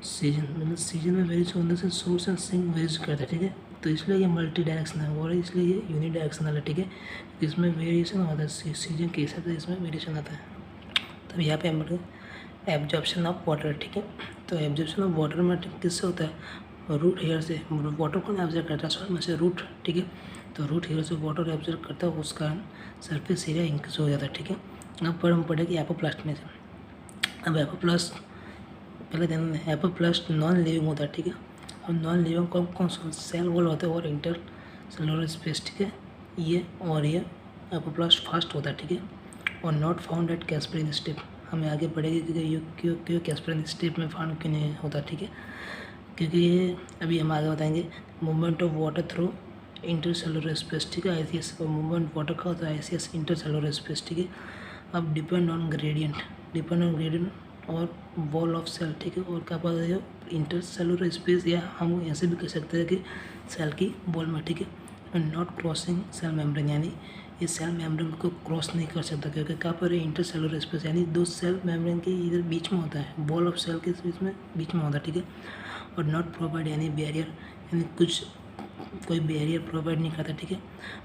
सीजन, मतलब सीजन में वेरिएशन होने से सोर्स एंड सिंक वेरीज करता है, ठीक है। तो इसलिए ये मल्टी डायरेक्शनल है और इसलिए ये यूनि डायरेक्शनल है, ठीक है। इसमें वेरिएशन होता है सीजन के हिसाब से, इसमें वेरिएशन आता है। तब यहाँ पे हम एब्जॉर्प्शन ऑफ वाटर, ठीक है। तो एब्जॉर्प्शन ऑफ वाटर में किससे होता है, रूट हेयर से। वाटर कौन एब्जॉर्ब करता है, सॉइल में से रूट, ठीक है। तो रूट हेयर से वाटर एब्जॉर्ब करता है, उस कारण सरफेस एरिया इंक्रीज हो जाता है, ठीक है। अब पर हम पढ़ेंगे एपोप्लास्ट में से। अब एपोप्लास्ट पहले ध्यान दें, एपोप्लास्ट नॉन लिविंग होता है, ठीक है। और नॉन लिविंग कौन सा सेल वॉल होता है और इंटर सेलुलर स्पेस, ठीक है। ये और ये एपोप्लास्ट फास्ट होता है, ठीक है। और नॉट फाउंड एट कैस्परिन स्टेप। हमें आगे पढ़ेगी क्योंकि ये क्यों कैस्परिन स्टेप में फाउंड क्यों नहीं होता, ठीक है। क्योंकि ये अभी हम आगे बताएंगे movement of water through enter cellular space, ठीक है। आईसीएस और मूवमेंट वाटर का होता है आईसीएस इंटर सेलुलर स्पेस, ठीक है। अब डिपेंड ऑन ग्रेडियंट और वॉल ऑफ सेल, ठीक है। और क्या पता है इंटर सेलुलर स्पेस, या हम ऐसे भी कह सकते हैं कि सेल की वॉल में, ठीक है। नॉट क्रॉसिंग सेल मेम्ब्रेन, यानी ये सेल मेम्ब्रेन को क्रॉस नहीं कर सकता, क्योंकि क्या पर इंटर सेलुलर स्पेस यानी दो सेल मेम्ब्रेन के इधर बीच में होता है, वॉल ऑफ सेल के बीच में होता है, ठीक है। और नॉट प्रोवाइड यानी बैरियर, यानी कुछ कोई बैरियर प्रोवाइड नहीं करता, ठीक है।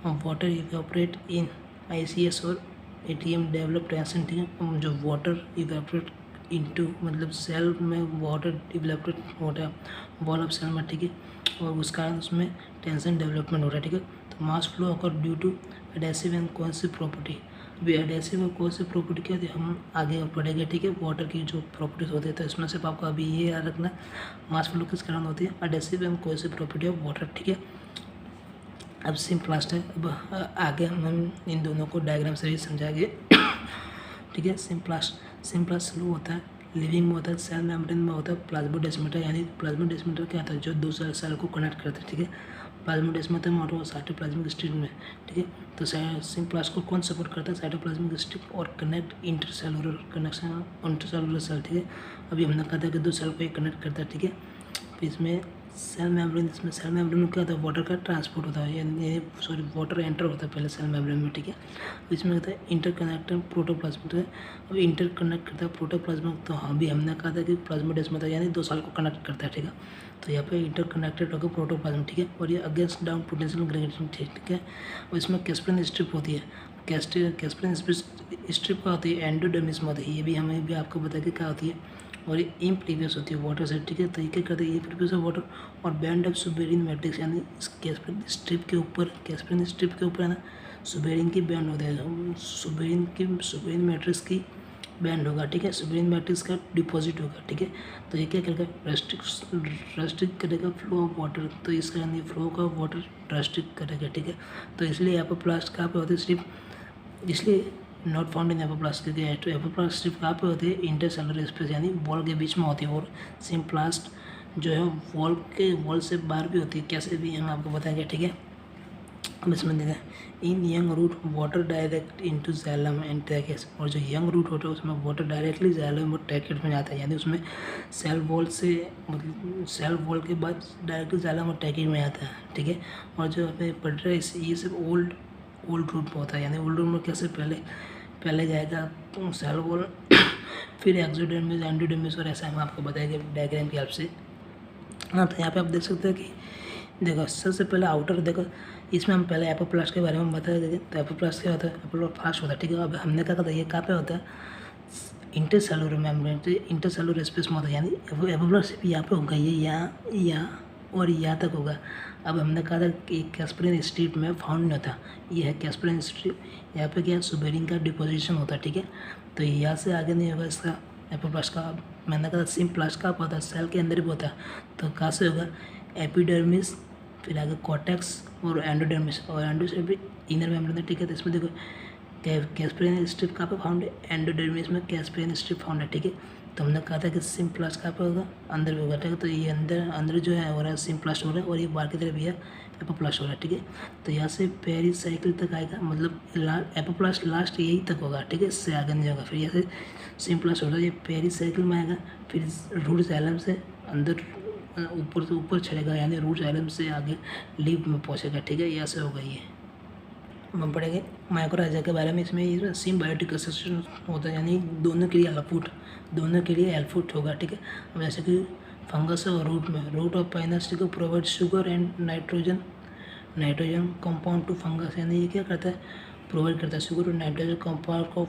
और वाटर इवेपोरेट इन आईसीएस और एटीएम डेवलप टेंशन, ठीक है। जो वाटर इवेपोरेट इनटू मतलब सेल में वाटर इवेपोरेट होता है वॉल ऑफ सेल में, ठीक है। और उस कारण उसमें टेंशन डेवलपमेंट हो रहा है, ठीक है। तो mass flow occur due to adhesive and cohesive property. अभी एडेसिव और कोहेसिव प्रॉपर्टी क्या थी हम आगे पढ़ेंगे, ठीक है। वाटर की जो प्रॉपर्टीज होती है, तो इसमें सिर्फ आपको अभी ये याद रखना मास फ्लो किस कारण होती है, adhesive and cohesive property of water, ठीक है। अब सिम्प्लास्ट है, अब आगे हम इन दोनों को डायग्राम से भी समझाएंगे, ठीक है। सिम्प्लास्ट स्लो होता है, लिविंग में होता है, सेल मेम्ब्रेन में होता है प्लाज्मोडेस्माटा, यानी प्लाज्मोडेस्माटा क्या होता है, जो दो सेल को कनेक्ट करता है, ठीक है। प्लाज्मोडेस्माटा में और साइटोप्लाज्मिक स्ट्रिप में, ठीक है। तो सिम्प्लास्ट को कौन सपोर्ट करता है, साइटोप्लाज्मिक स्ट्रिप और connect intercellular connection intercellular cell, ठीक है। अभी हमने कहा था कि दो सेल को ये कनेक्ट करता है, ठीक है। तो इसमें सेल मेम्ब्रेन में क्या होता है, वाटर का ट्रांसपोर्ट होता है, यानी वाटर एंटर होता है पहले सेल मेम्ब्रेन में, ठीक है। इसमें होता है इंटरकनेक्टर प्रोटोप्लाज्म, तो अब इंटरकनेक्ट करता है प्रोटोप्लाज्म। तो अभी हमने कहा था कि प्लाज्मोडेस्माटा यानी दो सेल को कनेक्ट करता है, ठीक है। तो यहाँ पे इंटरकनेक्टेड होगा प्रोटोप्लाज्म, ठीक है। और ये अगेंस्ट डाउन पोटेंशियल ग्रेडियंट, ठीक है। और इसमें कैस्परिन स्ट्रिप होती है, कैस्परिन स्ट्रिप क्या होती है, एंडोडर्मिस में होती है। ये भी हमें भी आपको बता के क्या होती है, और ये इम्प्रीवियस होती है वाटर से, ठीक है। तो ये क्या करते हैं, इम्प्रीवियस वाटर और बैंड ऑफ सुबेरिन मैट्रिक्स, यानी इस कैस्परिन स्ट्रिप के ऊपर है ना सुबेरिन की बैंड होता है, सुबेरिन मैट्रिक्स की बैंड होगा, ठीक है। सुबेरिन मैट्रिक्स का डिपॉजिट होगा, ठीक है। तो ये क्या करेगा, रेस्ट्रिक्ट करेगा फ्लो ऑफ वाटर, तो इस कारण ये फ्लो का वाटर रेस्ट्रिक्ट करेगा, ठीक है। तो इसलिए एपोप्लास्ट कहाँ पे होती है, सिर्फ इसलिए नॉट फाउंड इन एपोप्लास्ट, क्योंकि एपोप्लास्ट सिर्फ कहाँ पे होती है, इंटरसेलुलर स्पेस यानी वॉल के बीच में होती है। और सिम्प्लास्ट जो है वॉल से बाहर भी होती है, कैसे भी हम आपको बताएंगे, ठीक है। अब इसमें देखें, in young root water direct into xylem and tracheid. और जो यंग रूट होता है उसमें वाटर डायरेक्टली जाइलम और ट्रैकेट में जाता है, यानी उसमें सेल वॉल से मतलब सेल वॉल के बाद डायरेक्टली जाइलम और ट्रैकेट में आता है, ठीक है। और जो पढ़ रहे हैं ये सब ओल्ड रूट में होता है, यानी ओल्ड रूट में कैसे पहले जाएगा सेल वॉल फिर एक्सोडर्मिस एंडोडर्मिस, और ऐसा हम आपको बताएंगे डायग्राम की हेल्प से। हाँ, तो यहाँ पे आप देख सकते हैं कि देखो सबसे पहले आउटर देखो, इसमें हम पहले एपोप्लास्ट के बारे में बता देंगे। तो एपोप्लास्ट क्या होता है, एपोप्लास्ट फास्ट होता है, ठीक है। अब हमने क्या कहा था ये कहाँ पे होता है, इंटरसेलुलर मेम्ब्रेन, तो इंटरसेलुलर स्पेस में होता है, यानी एपोप्लास्ट सिर्फ यहाँ पे होगा, ये यहाँ और यहाँ तक होगा। अब हमने कहा था कि कैस्परिन स्ट्रिप में फाउंड नहीं होता, ये है कैस्परिन स्ट्रिप, यहाँ पे क्या सुबेरिन का डिपोजिशन होता है, ठीक है। तो यहाँ से आगे नहीं होगा इसका एपोप्लास्ट का। मैंने कहा सिम्प्लास्ट का होता है, सेल के अंदर भी होता है, तो कहाँ से होगा, एपिडर्मिस, फिर आगे कॉर्टेक्स और एंडोडर्मिस, और एंडोडर्मिस भी इनर मेम्ब्रेन है, ठीक है। तो इसमें देखो कैस्परिन स्ट्रिप कहाँ पे फाउंड है, एंडोडर्मिस में कैस्परिन स्ट्रिप फाउंड है, ठीक है। तो हमने कहा था कि सिम्प्लास्ट कहाँ पे होगा, अंदर भी होगा, ठीक है। तो ये अंदर जो है हो रहा है सिम्प्लास्ट हो रहा है, और ये बाहर की तरफ भी है एपोप्लास्ट हो रहा है, ठीक है। तो यहाँ से पेरिसाइकिल तक आएगा, मतलब एपोप्लास्ट लास्ट यही तक होगा, ठीक है, इससे आगे नहीं होगा। फिर यहाँ से सिम्प्लास्ट हो रहा है, ये पेरिसाइकिल में आएगा, फिर रूट जाइलम से अंदर ऊपर से ऊपर चढ़ेगा, यानी रूट जाइलम से आगे लीफ में पहुँचेगा, ठीक है। यहाँ से होगा ये। हम पढ़ेंगे माइक्रोराइजा के बारे में। इसमें ये सिम्बायोटिक एसोसिएशन होता है, यानी दोनों के लिए हेल्पफुल होगा, ठीक है। अब जैसे कि फंगस और रूट में, रूट ऑफ पाइनस को provide sugar and nitrogen compound to fungus, यानी ये क्या करता है, प्रोवाइड करता है शुगर और नाइट्रोजन कंपाउंड को,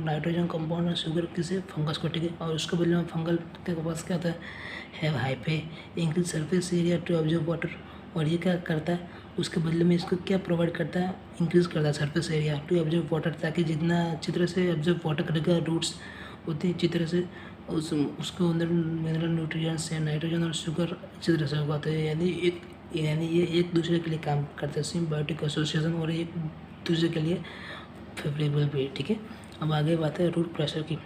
नाइट्रोजन कंपाउंड और शुगर किसे, फंगस को, ठीक है। और उसके बदले में फंगल के पास क्या होता है hyphae increase surface area to observe water, और ये क्या करता है, उसके बदले में इसको क्या प्रोवाइड करता है, इंक्रीज़ करता है surface area to observe water, ताकि जितना अच्छी तरह से ऑब्जर्व वाटर करेगा रूट्स, उतनी अच्छी तरह से उसको अंदर मिनरल न्यूट्रिएंट्स या नाइट्रोजन और शुगर अच्छी तरह से उगाते हैं। यानी ये एक दूसरे के लिए काम करते हैं, सिम्बायोटिक एसोसिएशन, और एक दूसरे के लिए फेवरेबल भी, ठीक है। अब आगे बात है रूट प्रेशर की,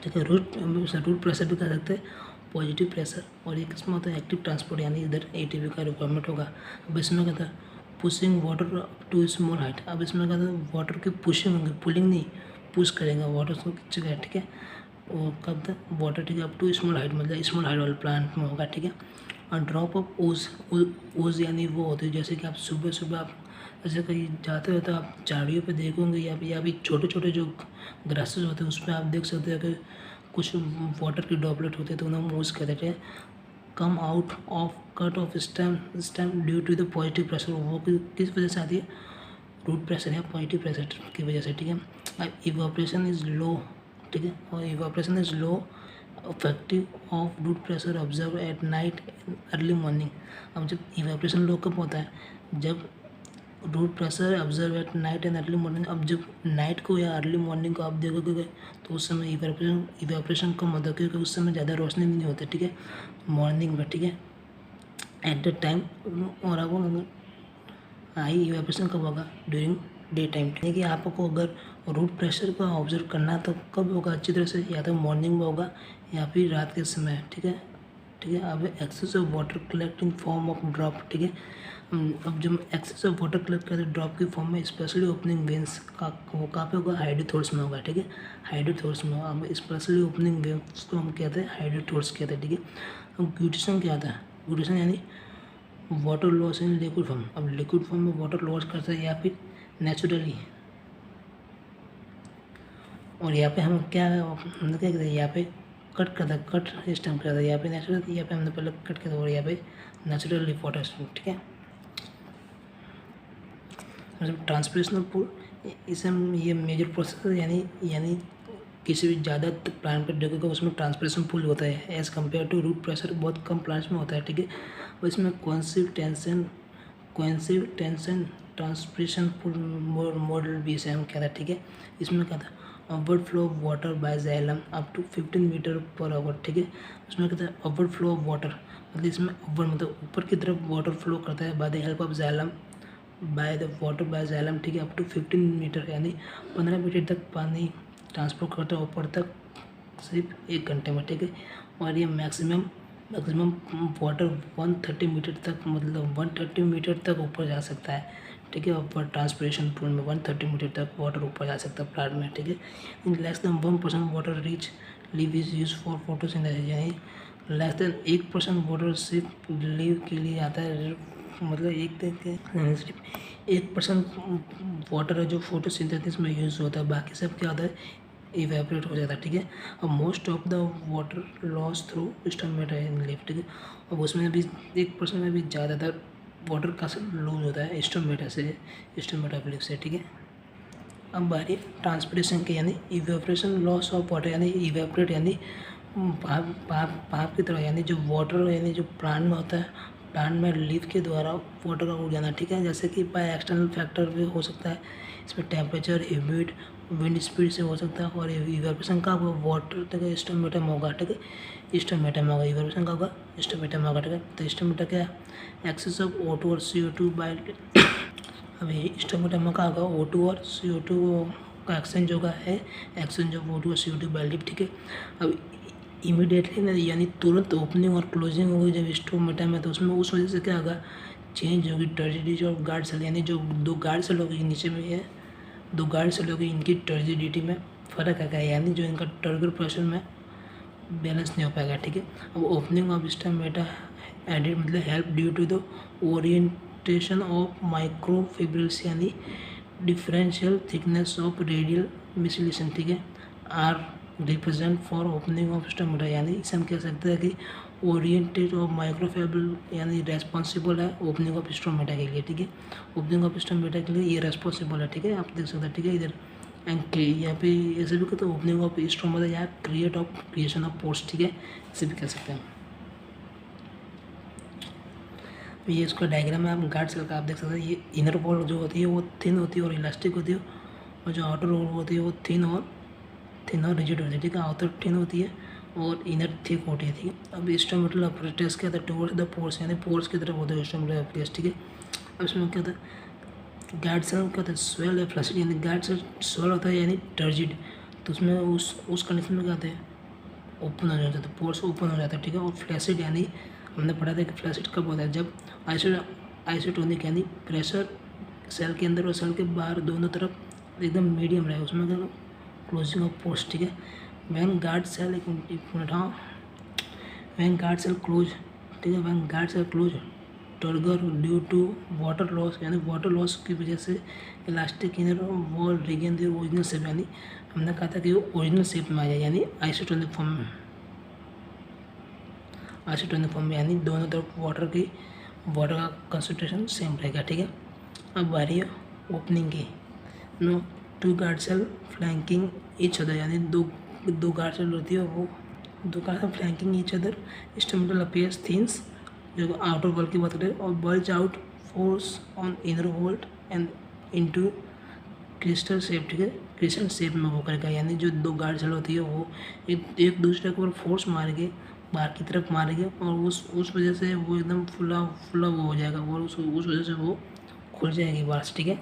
ठीक है। रूट प्रेशर भी कह सकते हैं पॉजिटिव प्रेशर, और ये किसमें होता है, एक्टिव ट्रांसपोर्ट, यानी इधर एटीपी का रिक्वायरमेंट होगा। अब इसमें क्या था, pushing water to small height. अब इसमें क्या था, वाटर की पुशिंग होंगी, पुलिंग नहीं, पुश करेगा वाटर को जगह, ठीक है। वो कब तक, वाटर, ठीक है, अप टू स्मॉल हाइट, मतलब स्मॉल हाइट वाले प्लांट में होगा, ठीक है। और ड्रॉप ऑफ ओज यानी वो होती है, जैसे कि आप सुबह आप जैसे कहीं जाते हो तो आप झाड़ियों पे देखोगे, या भी छोटे छोटे जो ग्रासेस होते हैं उस पर आप देख सकते हो कि कुछ वाटर की ड्रॉपलेट होते हैं, तो उन्हें ओज कहते हैं। Come out of cut of stem due to the positive pressure, वो किस वजह से आती है, रूट प्रेशर या पॉजिटिव प्रेशर की वजह से, ठीक है। इवापोरेशन इज लो, ठीक है, और evaporation is low effective of root pressure observe at night early morning. अब जब इवापोरेशन लो कब होता है, जब root pressure observe at night and early morning. अब जब नाइट को या अर्ली मॉर्निंग को आप देखोगे तो उस समय इवेपोरेशन कम होता है, क्योंकि उस समय ज़्यादा रोशनी नहीं होती, ठीक है, मॉर्निंग में, ठीक है, एट द टाइम। और आपको हाई इवेपोरेशन कब होगा, ड्यूरिंग डे टाइम, यानी कि आपको अगर रूट प्रेशर को ऑब्जर्व करना है तो कब होगा अच्छी तरह से, या तो मॉर्निंग में होगा या फिर रात के समय, ठीक है। अब excess of water collect in form of drop, ठीक है। अब जब एक्सेस ऑफ वाटर कलेक्ट करते हैं ड्रॉप की फॉर्म में, स्पेशली ओपनिंग वेन्स का वो कहाँ पे होगा, हाइड्रोथोर्स में होगा, ठीक है, हाइड्रोथोर्स में। अब स्पेशली ओपनिंग वेन्स को हम कहते हैं हाइड्रोथोर्स कहते हैं, ठीक है। अब ग्लूटेशन क्या आता है, ग्लूटेशन यानी water loss in liquid form. अब लिक्विड फॉर्म में वाटर लॉस करता है या फिर नेचुरली। और यहाँ पे हम क्या करते हैं, यहाँ पे कट करता है, कट सिस्टम करता है, यहाँ पे नेचुरल, यहाँ पे हमने पहले कट किया था, और यहाँ पे नेचुरली वाटर, ठीक है। मतलब ट्रांसपरेशनल पूल, इसे ये मेजर प्रोसेस है, यानी किसी भी ज़्यादा प्लांट पर देखोगे उसमें ट्रांसपरेशन पूल होता है, as compare to root pressure बहुत कम प्लांट्स में होता है, ठीक है। और इसमें cohesive tension transpiration pool model भी इसे हम कहते हैं, ठीक है। इसमें क्या था, upward flow of water by xylem up to 15 metre per hour, ठीक है। उसमें कहता है अपवर्ड फ्लो ऑफ वाटर, मतलब इसमें अपवर्ड मतलब ऊपर की तरफ वाटर फ्लो करता है by the help of xylem, by xylem, ठीक है, अप टू 15 मीटर, यानी 15 मीटर तक पानी ट्रांसपोर्ट करता है ऊपर तक सिर्फ 1 घंटे में, ठीक है। और ये मैक्सिमम वाटर 130 मीटर तक, मतलब 130 मीटर तक ऊपर जा सकता है, ठीक है। ऊपर ट्रांसपरेशन पूल में 130 मीटर तक वाटर ऊपर जा सकता है प्लांट में, ठीक है। In less than 1% water rich leave is use for photosynthesis, यानी लेस देन 1% वाटर सिर्फ लीव के लिए आता है, मतलब 1% वाटर है जो फोटोसिंथेसिस में यूज़ होता है, बाकी सब क्या होता है, इवेपोरेट हो जाता है, ठीक है। अब most of the water loss through stomata in leaf, ठीक है। अब उसमें भी 1% में भी ज़्यादातर वाटर का लूज होता है स्टोमेटा लीफ से, ठीक है। अब बारी ट्रांसपोर्टेशन की, यानी इवेपोरेशन लॉस ऑफ वाटर, यानी इवेपोरेट यानी भाप की तरह, यानी जो वाटर यानी जो प्लांट में होता है, प्लांट में लीफ के द्वारा वाटर का उड़ जाना, ठीक है। जैसे कि बाय एक्सटर्नल फैक्टर भी हो सकता है, इसमें टेम्परेचर, ह्यूमिड, विंड स्पीड से हो सकता है। और इवेपोरेशन का वाटर तक स्टोमेटम होगा, ठीक है, स्टोमेटम होगा। इवेपोरेशन का होगा स्टोमेटम होगा, ठीक है। तो स्टोमेटा क्या है, एक्सेस ऑफ O2 और CO2 बाय अभी स्टोमेटम का होगा O2 और CO2 का एक्सचेंज होगा, है एक्सचेंज ऑफ O2 और CO2 बाय लिप, ठीक है। अब इमीडिएटली यानी तुरंत ओपनिंग और क्लोजिंग होगी जब स्टोमेटम है, तो उसमें उस वजह से क्या होगा, चेंज होगी टर्जिडिटी ऑफ गार्ड सेल, यानी जो दो गार्ड सेल होगी नीचे में है, दो गार्ड सेल होगी, इनकी टर्जिडिटी में फ़र्क आएगा, यानी जो इनका टर्गर प्रेशर में बैलेंस नहीं हो पाएगा, ठीक है। अब ओपनिंग ऑफ स्टोमेटा एडिड मतलब help due to the orientation of microfibrils, यानी differential thickness of radial micellation, ठीक है, are represent for opening of stomata, यानी इसे हम कह सकते हैं कि ओरिएंटेड ऑफ माइक्रोफिब्रिल यानी रेस्पॉन्सिबल है ओपनिंग ऑफ स्टोमेटा के लिए, ठीक है। ओपनिंग ऑफ स्टोमेटा के लिए ये रेस्पॉन्सिबल है, ठीक है, आप देख सकते हैं, ठीक है। इधर एंड यहाँ पे ऐसे भी कहते हैं ओपनिंग ऑफ स्टोमेटा या क्रिएशन ऑफ पोर्स, ठीक है, इसे भी कह सकते हैं। ये इसका डायग्राम है, आप गार्ड सेल का आप देख सकते हैं। ये इनर वॉल जो होती है वो थिन होती है और इलास्टिक होती है, और जो आउटर वॉल होती है वो थिन और रिजिड होती है, ठीक है। आउटर थिन होती है और इनर थिक होती है, ठीक है। अब स्टोमेटल अप्रेटस क्या था, टुवर्ड्स द पोर्स, यानी पोर्स की तरफ होता है स्टोमेटल अप्रेटस, ठीक है। अब इसमें क्या था, गार्ड सेल क्या होता है, स्वेल या फ्लैसिड, यानी गार्ड सेल स्वेल होता है यानी टर्जिड, तो उसमें उस कंडीशन में क्या होता है, ओपन हो जाता है, पोर्स ओपन हो जाता है, ठीक है। और फ्लैसिड यानी हमने पढ़ा था कि फ्लैसिड कब होता है, जब आइसोटोनिक यानी प्रेशर सेल के अंदर और सेल के बाहर दोनों तरफ एकदम मीडियम रहे, उसमें क्या क्लोजिंग ऑफ पोर्स, ठीक है। वैन गार्ड सेल एक मिनट, हाँ, वैन गार्ड सेल क्लोज, ठीक है, when guard cell close turgor due to water loss, यानी वाटर लॉस की वजह से elastic inner wall regain the original shape, यानी हमने कहा था कि वो ओरिजिनल शेप में आ जाए, यानी आइसोटोनिक फॉर्म में, आइसोटोनिक फॉर्म में, यानी दोनों तरफ वाटर का कंसंट्रेशन सेम रहेगा, ठीक है। अब बारी है ओपनिंग की, no two guard cell flanking each other, यानी दो गार्ड सेल होती है, वो दो guard cell flanking each other, stomatal appears thins, जो आउटर वॉल की बात करें, और bulge out force on inner wall and into crystal shape, ठीक है, क्रिस्टल शेप में वो करेगा, यानी जो दो गार्ड सेल होती है वो एक दूसरे के ऊपर फोर्स मारेंगे, बाहर की तरफ मारेंगे, और उस वजह से वो एकदम फुला वो हो जाएगा, और उस वजह से वो खुल जाएगी बाहर से, ठीक है।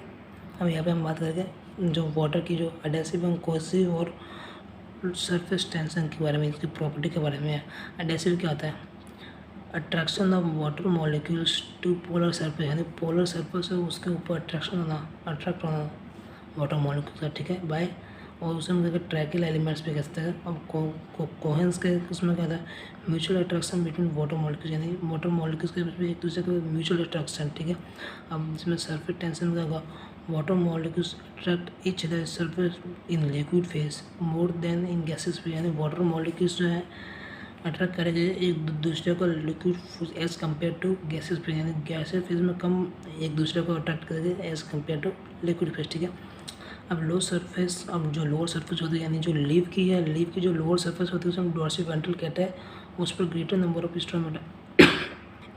अब यहाँ पे हम बात करेंगे जो वाटर की जो एडेसिव एंड कोहेसिव और सरफेस टेंशन के बारे में, इसकी प्रॉपर्टी के बारे में। एडेसिव क्या होता है, attraction of water molecules to polar surface, यानी पोलर सरफेस है उसके ऊपर अट्रैक्ट होना वाटर मॉलिक्यूल्स का, ठीक है, बाय, और उसे हम कहते हैं ट्रैकिल एलिमेंट्स भी कहते हैं। अब कोहेंस के उसमें क्या था, mutual attraction between water molecules, यानी वाटर मॉलिक्यूल्स के बीच में एक दूसरे के म्यूचुअल अट्रैक्शन, ठीक है। अब इसमें सरफेस टेंशन क्या होगा, water molecules attract each other surface in liquid phase more than in gases phase, यानी वाटर मॉलिक्यूल्स जो है अट्रैक्ट करेंगे एक दूसरे को liquid as compare to gases phase, यानी गैसेस फेज में कम एक दूसरे को अट्रैक्ट करेंगे as compare to liquid phase, ठीक है। अब लो सरफेस, अब जो लोअर सरफेस होती है, यानी जो लीव की है, लीव की जो लोअर सरफेस होती है उसे हम डॉर्सिवेंट्रल कहते हैं, उस पर ग्रेटर नंबर ऑफ स्टोमेटा,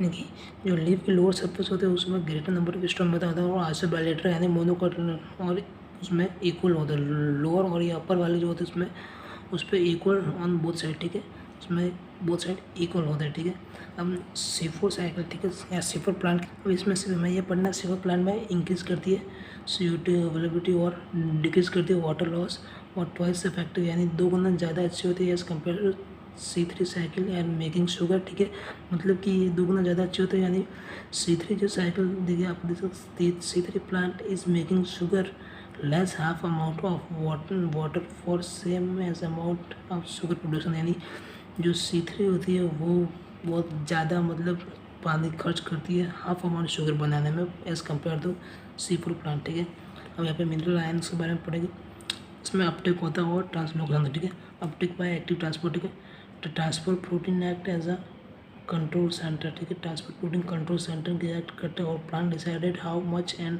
यानी कि जो लीव की लोअर सरफेस होती है उसमें ग्रेटर नंबर ऑफ स्टोमेटा होता है, और आइसोबाइलेटर यानी मोनोकोटिलिडोनल, और उसमें इक्वल होता है, लोअर और ये अपर वाले जो होते हैं उसमें उस पर इक्वल ऑन बोथ साइड, ठीक है, उसमें बोथ साइड इक्वल होता है, ठीक है। अब C4 साइकिल, ठीक है, या C4 प्लांट, अब इसमें से हमें ये पढ़ना C4 प्लांट में इंक्रीज करती है CO2 अवेलेबिलिटी और डिक्रीज करती है वाटर लॉस, और ट्वाइस इफेक्टिव, यानी 2 गुना ज़्यादा अच्छी होती है as compare to C3 cycle and making sugar, ठीक है, मतलब कि ये 2 गुना ज़्यादा अच्छी होती है, यानी C3 जो साइकिल देखिए आप देख सकते हैं, C3 plant is making sugar less half amount of water for same as amount of sugar production, यानी जो C3 होती है वो बहुत ज़्यादा मतलब पानी खर्च करती है हाफ अमाउंट शुगर बनाने में as compare to C4 plant, ठीक है। अब यहाँ पे मिनरल आयन्स के बारे में पढ़ेंगे, इसमें अपटेक होता है और ट्रांसलोकेशन, ठीक है, अपटेक बाय एक्टिव ट्रांसपोर्ट, ठीक है, तो transport protein act as a control centre, ठीक है, ट्रांसपोर्टिंग कंट्रोल सेंटर डिसाइड करते हैं और plant decided how much and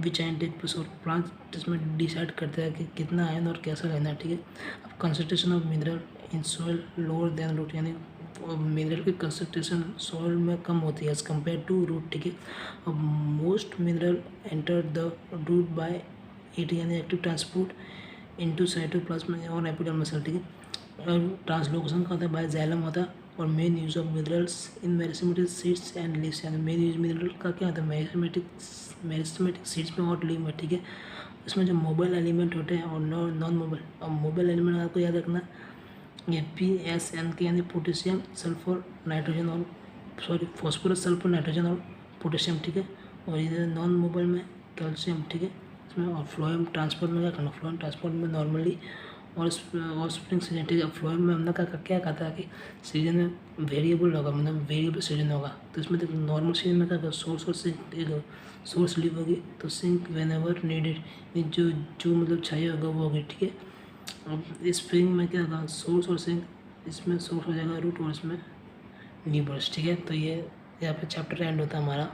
which ion take place, और प्लांट इसमें डिसाइड करते हैं कि कितना आयन और कैसा लेना है, ठीक है। अब concentration of mineral in soil lower than root, यानी मिनरल की कंसंट्रेशन सॉइल में कम होती है एज कम्पेयर टू रूट, ठीक है। अब most mineral enter the root by it, यानी एक्टिव ट्रांसपोर्ट इनटू साइटोप्लाज्म और एपिडर्मल सेल, ठीक है। और ट्रांसलोकेशन का होता है बाय जाइलम होता है, और main use of minerals in meristematic seeds and leaves, यानी मेन यूज मिनरल का क्या होता है मेरिस्टेमेटिक सीड्स में और लीव में, ठीक है। इसमें जो मोबाइल एलिमेंट होते हैं और नॉन मोबाइल, और मोबाइल एलिमेंट आपको याद रखना ये PSN के, यानी पोटेशियम सल्फर नाइट्रोजन और फॉस्फोरस सल्फर नाइट्रोजन और पोटेशियम, ठीक है। और इधर नॉन मोबाइल में कैल्शियम, ठीक है इसमें। और फ्लोएम ट्रांसपोर्ट में क्या करना, फ्लोएम ट्रांसपोर्ट में नॉर्मली और स्प्रिंग सीजन, ठीक है। फ्लोएम में हमने क्या कहा था कि सीजन में वेरिएबल होगा, मतलब वेरिएबल सीजन होगा, तो इसमें देखो नॉर्मल सीजन में क्या सोर्स और सिंक, सोर्स लीव होगी तो सिंक वेन एवर नीडेड, जो मतलब चाहिए होगा वो होगी, ठीक है। अब स्प्रिंग में क्या होगा, सोर्स और सिंक, इसमें सोर्स हो जाएगा रूट और इसमें नीबर्स, ठीक है। तो ये यहाँ पे चैप्टर एंड होता है हमारा।